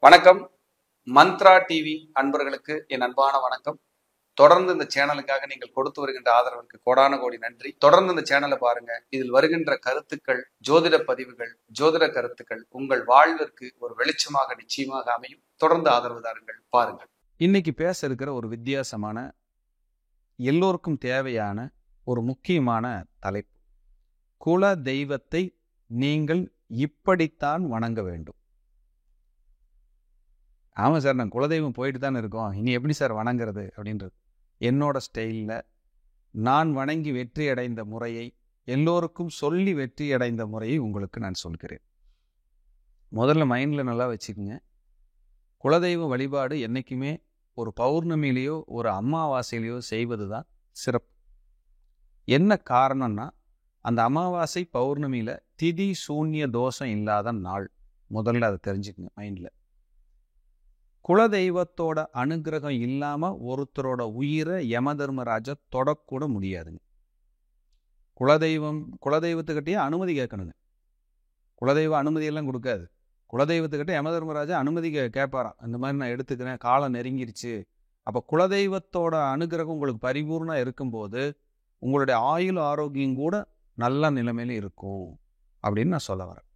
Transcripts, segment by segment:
வணக்கம். மந்த்ரா டிவி அன்பர்களுக்கு என் அன்பான வணக்கம். தொடர்ந்து இந்த சேனலுக்காக நீங்கள் கொடுத்து வருகின்ற ஆதரவுக்கு கோடான கோடி நன்றி. தொடர்ந்து இந்த சேனலை பாருங்க. இதில் வருகின்ற கருத்துக்கள், ஜோதிட பதிவுகள், ஜோதிட கருத்துக்கள் உங்கள் வாழ்விற்கு ஒரு வெளிச்சமாக நிச்சயமாக அமையும். தொடர்ந்து ஆதரவு தாருங்கள், பாருங்கள். இன்னைக்கு பேச இருக்கிற ஒரு வித்தியாசமான, எல்லோருக்கும் தேவையான ஒரு முக்கியமான தலைப்பு. குல தெய்வத்தை நீங்கள் இப்படித்தான் வணங்க வேண்டும். ஆமாம் சார், நான் குலதெய்வம் போயிட்டு தானே இருக்கோம், இனி எப்படி சார் வணங்குறது அப்படின்றது. என்னோட ஸ்டைலில் நான் வணங்கி வெற்றி அடைந்த முறையை, எல்லோருக்கும் சொல்லி வெற்றி அடைந்த முறையை உங்களுக்கு நான் சொல்கிறேன். முதல்ல மைண்டில் நல்லா வச்சுக்கோங்க. குலதெய்வ வழிபாடு என்றைக்குமே ஒரு பௌர்ணமியிலையோ ஒரு அமாவாசையிலையோ செய்வது தான் சிறப்பு. என்ன காரணம்னா, அந்த அமாவாசை பௌர்ணமியில் திதி சூன்ய தோஷம் இல்லாத நாள். முதல்ல அதை தெரிஞ்சுக்கங்க மைண்டில். குலதெய்வத்தோட அனுகிரகம் இல்லாமல் ஒருத்தரோட உயிரை யம தர்மராஜா தொடக்கூட முடியாதுங்க. குலதெய்வத்துக்கிட்டே அனுமதி கேட்கணுங்க. குலதெய்வ அனுமதியெல்லாம் கொடுக்காது. குலதெய்வத்துக்கிட்ட யம தர்மராஜா அனுமதி கேட்பாராம். இந்த மாதிரி நான் எடுத்துக்கிறேன், காலம் நெருங்கிருச்சு. அப்போ குலதெய்வத்தோட அனுகிரகம் உங்களுக்கு பரிபூர்ணம் இருக்கும்போது உங்களுடைய ஆயுள் ஆரோக்கியம் கூட நல்ல நிலைமையில இருக்கும் அப்படின்னு நான் சொல்ல வரேன்.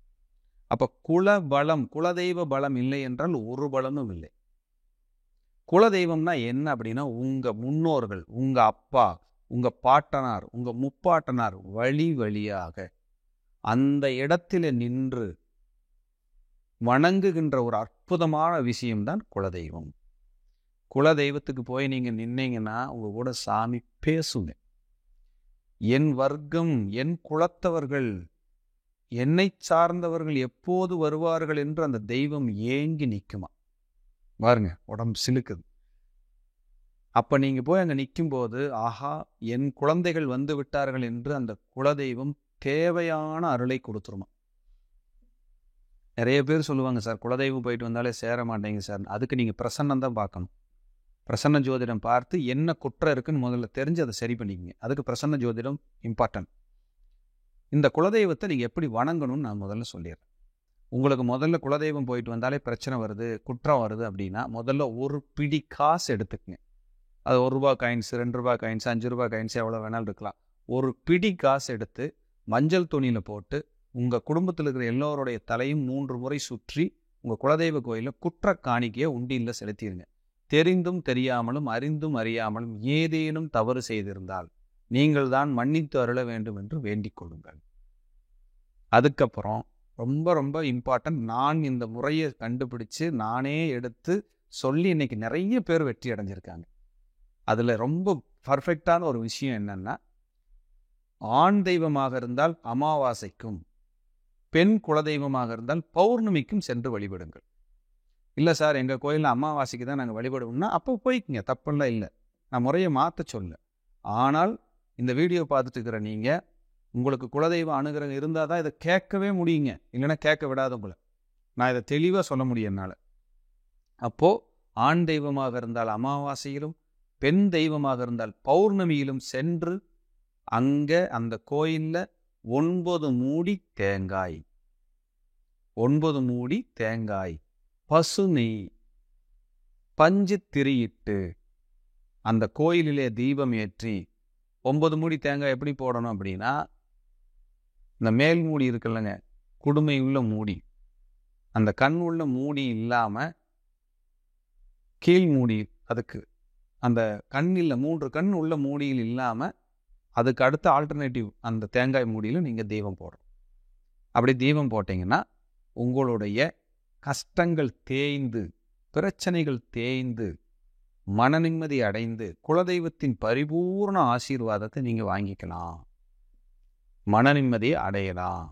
அப்போ குலதெய்வ பலம் இல்லை என்றால் ஒரு பலனும் இல்லை. குலதெய்வம்னா என்ன அப்படின்னா, உங்க முன்னோர்கள், உங்க அப்பா, உங்க பாட்டனார், உங்க முப்பாட்டனார் வழியாக அந்த இடத்துல நின்று வணங்குகின்ற ஒரு அற்புதமான விஷயம்தான் குலதெய்வம். குலதெய்வத்துக்கு போய் நீங்க நின்னீங்கன்னா உங்க கூட சாமி பேசுங்க. என் வர்க்கம், என் குலத்தவர்கள், என்னை சார்ந்தவர்கள் எப்போது வருவார்கள் என்று அந்த தெய்வம் ஏங்கி நிற்குமா பாருங்க, உடம்பு சிலுக்குது. அப்ப நீங்க போய் அங்க நிற்கும்போது, ஆஹா என் குழந்தைகள் வந்து விட்டார்கள் என்று அந்த குலதெய்வம் தேவையான அருளை கொடுத்துருமா. நிறைய பேர் சொல்லுவாங்க, சார் குலதெய்வம் போயிட்டு வந்தாலே சேர மாட்டேங்க சார். அதுக்கு நீங்க பிரசன்னம் தான் பார்க்கணும். பிரசன்ன ஜோதிடம் பார்த்து என்ன குற்றம் இருக்குன்னு முதல்ல தெரிஞ்சு அதை சரி பண்ணிக்கங்க. அதுக்கு பிரசன்ன ஜோதிடம் இம்பார்ட்டன்ட். இந்த குலதெய்வத்தை நீங்கள் எப்படி வணங்கணும்னு நான் முதல்ல சொல்லிடுறேன். உங்களுக்கு முதல்ல குலதெய்வம் போயிட்டு வந்தாலே பிரச்சனை வருது, குற்றம் வருது அப்படின்னா முதல்ல ஒரு பிடி காசு எடுத்துக்கங்க. அது ₹1 காயின்ஸ், ₹2 காயின்ஸ், ₹5 காயின்ஸ், எவ்வளோ வேணாலும் இருக்கலாம். ஒரு பிடி காசு எடுத்து மஞ்சள் துணியில் போட்டு உங்கள் குடும்பத்தில் இருக்கிற எல்லோருடைய தலையும் 3 முறை சுற்றி உங்கள் குலதெய்வ கோயிலில் குற்ற காணிக்கையை உண்டியில் செலுத்திடுங்க. தெரிந்தும் தெரியாமலும் அறிந்தும் அறியாமலும் ஏதேனும் தவறு செய்திருந்தால் நீங்கள் தான் மன்னித்து அருள வேண்டும் என்று வேண்டிக் கொள்ளுங்கள். அதுக்கப்புறம் ரொம்ப ரொம்ப இம்பார்ட்டன்ட், நான் இந்த முறையை கண்டுபிடிச்சு நானே எடுத்து சொல்லி இன்னைக்கு நிறைய பேர் வெற்றி அடைஞ்சிருக்காங்க. அதில் ரொம்ப பர்ஃபெக்டான ஒரு விஷயம் என்னன்னா, ஆண் தெய்வமாக இருந்தால் அமாவாசைக்கும், பெண் குலதெய்வமாக இருந்தால் பௌர்ணமிக்கும் சென்று வழிபடுங்கள். இல்லை சார் எங்கள் கோயிலில் அமாவாசைக்கு தான் நாங்கள் வழிபடுவோம்னா அப்போ போய்க்குங்க, தப்பெல்லாம் இல்லை. நான் முறையை மாற்ற சொல்ல. ஆனால் இந்த வீடியோ பார்த்துட்டு இருக்கிற நீங்கள், உங்களுக்கு குலதெய்வ அனுகிரகம் இருந்தால் தான் இதை கேட்கவே முடியுங்க. இல்லைன்னா கேட்க விடாத உங்களை. நான் இதை தெளிவாக சொல்ல முடியும் என்னால். அப்போது ஆண் தெய்வமாக இருந்தால் அமாவாசையிலும், பெண் தெய்வமாக இருந்தால் பௌர்ணமியிலும் சென்று அங்கே அந்த கோயிலில் 9 மூடி தேங்காய், 9 மூடி தேங்காய், பசு நெய், பஞ்சு திரியிட்டு அந்த கோயிலிலே தீபம் ஏற்றி 9 மூடி தேங்காய் எப்படி போடணும் அப்படின்னா, இந்த மேல் மூடி இருக்குல்லங்க, குடுமை உள்ள மூடி, அந்த கண் உள்ள மூடி இல்லாமல் கீழ் மூடி, அதுக்கு அந்த கண்ணில் 3 கண் உள்ள மூடியில் இல்லாமல் அதுக்கு அடுத்த ஆல்டர்னேட்டிவ் அந்த தேங்காய் மூடியில் நீங்கள் தீபம் போடணும். அப்படி தீபம் போட்டிங்கன்னா உங்களுடைய கஷ்டங்கள் தேய்ந்து, பிரச்சனைகள் தேய்ந்து, மன நிம்மதி அடைந்து குலதெய்வத்தின் பரிபூர்ண ஆசீர்வாதத்தை நீங்கள் வாங்கிக்கலாம். மன நிம்மதியை அடையலாம்.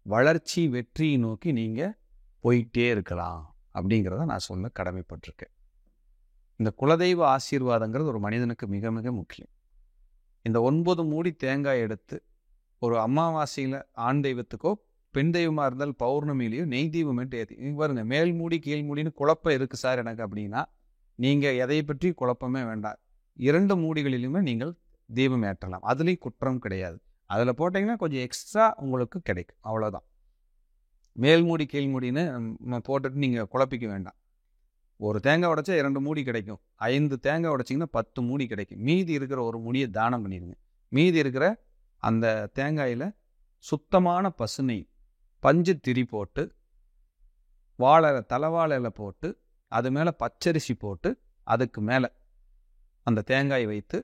வளர்ச்சி, வெற்றியை நோக்கி நீங்கள் போயிட்டே இருக்கலாம் அப்படிங்கிறத நான் சொல்ல கடமைப்பட்டிருக்கேன். இந்த குலதெய்வ ஆசீர்வாதங்கிறது ஒரு மனிதனுக்கு மிக மிக முக்கியம். இந்த 9 மூடி தேங்காய் எடுத்து ஒரு அமாவாசையில் ஆண் தெய்வத்துக்கோ, பெண் தெய்வமாக இருந்தால் பௌர்ணமியிலையோ நெய் தீபம் ஏற்றி பாருங்க. மேல் மூடி கீழ் மூடின்னு குழப்பம் இருக்குது சார் எனக்கு அப்படின்னா, நீங்கள் எதை பற்றி குழப்பமே வேண்டாம். 2 மூடிகளிலுமே நீங்கள் தீபம் ஏற்றலாம். அதுலேயும் குற்றம் கிடையாது. அதில் போட்டிங்கன்னா கொஞ்சம் எக்ஸ்ட்ரா உங்களுக்கு கிடைக்கும், அவ்வளோதான். மேல்மூடி கீழ்மூடின்னு போட்டுட்டு நீங்கள் குழப்பிக்க வேண்டாம். ஒரு தேங்காய் உடைச்சா 2 மூடி கிடைக்கும். 5 தேங்காய் உடைச்சிங்கன்னா 10 மூடி கிடைக்கும். மீதி இருக்கிற ஒரு மூடியை தானம் பண்ணிடுங்க. மீதி இருக்கிற அந்த தேங்காயில் சுத்தமான பசுனை பஞ்சு திரி போட்டு தலைவாழை இலை போட்டு அது மேலே பச்சரிசி போட்டு அதுக்கு மேலே அந்த தேங்காயை வைத்து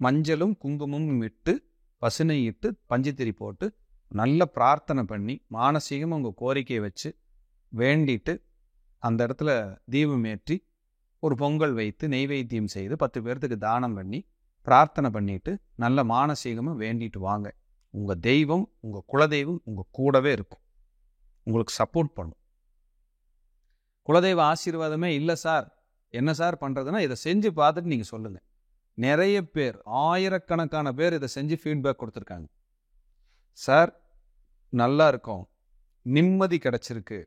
மஞ்சளும் குங்குமமும் இட்டு பசுனை இட்டு பஞ்சு திரி போட்டு நல்ல பிரார்த்தனை பண்ணி மானசீகமாக உங்கள் கோரிக்கையை வச்சு வேண்டிட்டு அந்த இடத்துல தீபம் ஏற்றி ஒரு பொங்கல் வைத்து நெய்வேத்தியம் செய்து 10 பேர்த்துக்கு தானம் பண்ணி பிரார்த்தனை பண்ணிட்டு நல்ல மானசீகமாக வேண்டிட்டு வாங்க. உங்கள் தெய்வம், உங்கள் குலதெய்வம் உங்கள் கூடவே இருக்கும், உங்களுக்கு சப்போர்ட் பண்ணும். குலதெய்வ ஆசீர்வாதமே இல்லை சார், என்ன சார் பண்ணுறதுன்னா இதை செஞ்சு பார்த்துட்டு நீங்கள் சொல்லுங்கள். நிறைய பேர், ஆயிரக்கணக்கான பேர் இதை செஞ்சு ஃபீட்பேக் கொடுத்துருக்காங்க. சார் நல்லா இருக்கும், நிம்மதி கிடச்சிருக்கு,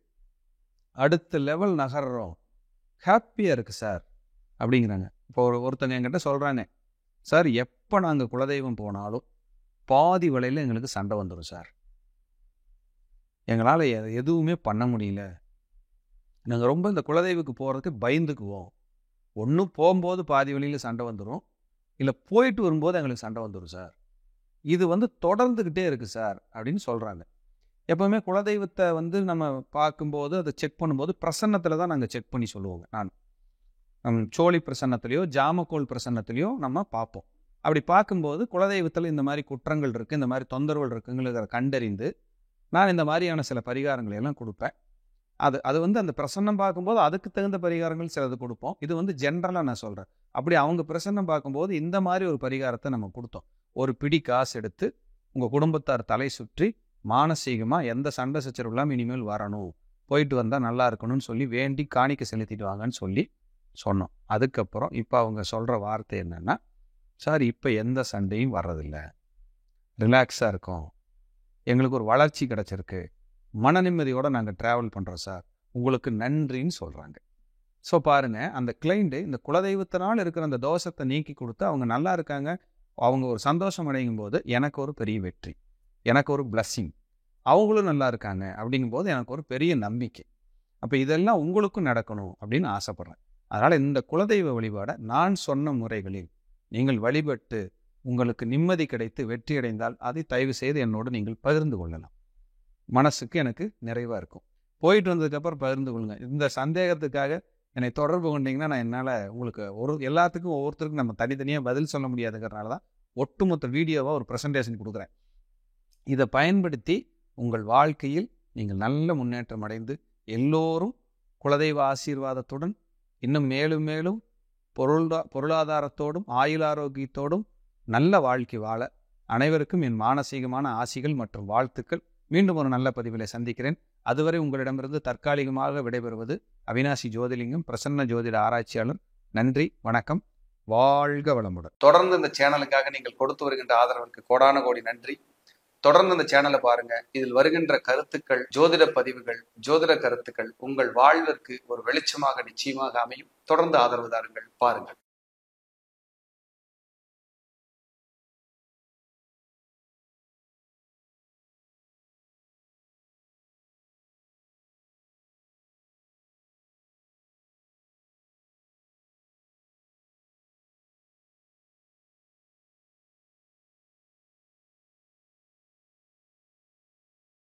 அடுத்த லெவல் நகர்றோம், ஹாப்பியாக இருக்குது சார் அப்படிங்கிறாங்க. இப்போ ஒருத்தங்க என்கிட்ட சொல்கிறாங்க, சார் எப்போ நாங்கள் குலதெய்வம் போனாலும் பாதி வழியில் எங்களுக்கு சண்டை வந்துடும் சார், எங்களால் எதுவுமே பண்ண முடியல, நாங்கள் ரொம்ப இந்த குலதெய்வுக்கு போகிறதுக்கு பயந்துக்குவோம், ஒன்று போகும்போது பாதி வழியில் சண்டை வந்துடும், இல்லை போயிட்டு வரும்போது எங்களுக்கு சண்டை வந்துடும் சார், இது தொடர்ந்துக்கிட்டே இருக்குது சார் அப்படின்னு சொல்கிறாங்க. எப்போவுமே குலதெய்வத்தை நம்ம பார்க்கும்போது அதை செக் பண்ணும்போது பிரசன்னத்தில் தான் நாங்கள் செக் பண்ணி சொல்லுவோங்க. சோழி பிரசன்னத்துலேயோ ஜாமக்கோள் பிரசன்னத்துலேயோ நம்ம பார்ப்போம். அப்படி பார்க்கும்போது குலதெய்வத்தில் இந்த மாதிரி குற்றங்கள் இருக்குது, இந்த மாதிரி தொந்தரவுகள் இருக்குங்கிறத கண்டறிந்து நான் இந்த மாதிரியான சில பரிகாரங்களை எல்லாம் கொடுப்பேன். அது அந்த பிரசன்னம் பார்க்கும்போது அதுக்கு தகுந்த பரிகாரங்கள் சிலது கொடுப்போம். இது ஜென்ரலாக நான் சொல்கிறேன். அப்படி அவங்க பிரசன்னம் பார்க்கும்போது இந்த மாதிரி ஒரு பரிகாரத்தை நம்ம கொடுத்தோம். ஒரு பிடி காசு எடுத்து உங்கள் குடும்பத்தார் தலை சுற்றி மானசீகமாக எந்த சண்டை சச்சரவு இல்லாமல் இனிமேல் வரணும், போயிட்டு வந்தால் நல்லா இருக்கணும்னு சொல்லி வேண்டி காணிக்க செலுத்திட்டு வாங்கன்னு சொல்லி சொன்னோம். அதுக்கப்புறம் இப்போ அவங்க சொல்கிற வார்த்தை என்னென்னா, சார் இப்போ எந்த சண்டையும் வர்றதில்லை, ரிலாக்ஸாக இருக்கும், எங்களுக்கு ஒரு வளர்ச்சி கிடச்சிருக்கு, மன நிம்மதியோடு நாங்கள் ட்ராவல் பண்ணுறோம் சார், உங்களுக்கு நன்றின்னு சொல்கிறாங்க. ஸோ பாருங்கள், அந்த கிளைண்ட்டு இந்த குலதெய்வத்தினால் இருக்கிற அந்த தோஷத்தை நீக்கி கொடுத்து அவங்க நல்லா இருக்காங்க, அவங்க ஒரு சந்தோஷம் அடையும் போது எனக்கு ஒரு பெரிய வெற்றி, எனக்கு ஒரு பிளஸ்ஸிங், அவங்களும் நல்லா இருக்காங்க அப்படிங்கும்போது எனக்கு ஒரு பெரிய நம்பிக்கை. அப்போ இதெல்லாம் உங்களுக்கும் நடக்கணும் அப்படின்னு ஆசைப்பட்றேன். அதனால் இந்த குலதெய்வ வழிபாடை நான் சொன்ன முறைகளில் நீங்கள் வழிபட்டு உங்களுக்கு நிம்மதி கிடைத்து வெற்றி அடைந்தால் அதை தயவு செய்து என்னோடு நீங்கள் பகிர்ந்து கொள்ளலாம். மனசுக்கு எனக்கு நிறைவாக இருக்கும். போயிட்டு வந்ததுக்கப்புறம் பகிர்ந்து கொள்ளுங்க. இந்த சந்தேகத்துக்காக என்னை தொடர்பு கொண்டீங்கன்னா நான் என்னால் உங்களுக்கு எல்லாத்துக்கும் ஒவ்வொருத்தருக்கும் நம்ம தனித்தனியாக பதில் சொல்ல முடியாதுங்கிறனால தான் ஒட்டுமொத்த வீடியோவாக ஒரு ப்ரெசன்டேஷன் கொடுக்குறேன். இதை பயன்படுத்தி உங்கள் வாழ்க்கையில் நீங்கள் நல்ல முன்னேற்றம் அடைந்து எல்லோரும் குலதெய்வ ஆசீர்வாதத்துடன் இன்னும் மேலும் மேலும் பொருளாதாரத்தோடும் ஆயுள் ஆரோக்கியத்தோடும் நல்ல வாழ்க்கை வாழ அனைவருக்கும் என் மானசீகமான ஆசிகள் மற்றும் வாழ்த்துக்கள். மீண்டும் ஒரு நல்ல பதிவிலை சந்திக்கிறேன். அதுவரை உங்களிடமிருந்து தற்காலிகமாக விடைபெறுவது அவினாசி ஜோதிலிங்கம், பிரசன்ன ஜோதிட ஆராய்ச்சியாளர். நன்றி, வணக்கம், வாழ்க வளமுடன். தொடர்ந்து இந்த சேனலுக்காக நீங்கள் கொடுத்து வருகின்ற ஆதரவிற்கு கோடான கோடி நன்றி. தொடர்ந்து இந்த சேனலை பாருங்க. இதில் வருகின்ற கருத்துக்கள், ஜோதிட பதிவுகள், ஜோதிட கருத்துக்கள் உங்கள் வாழ்விற்கு ஒரு வெளிச்சமாக நிச்சயமாக அமையும். தொடர்ந்து ஆதரவு தாருங்கள், பாருங்கள்.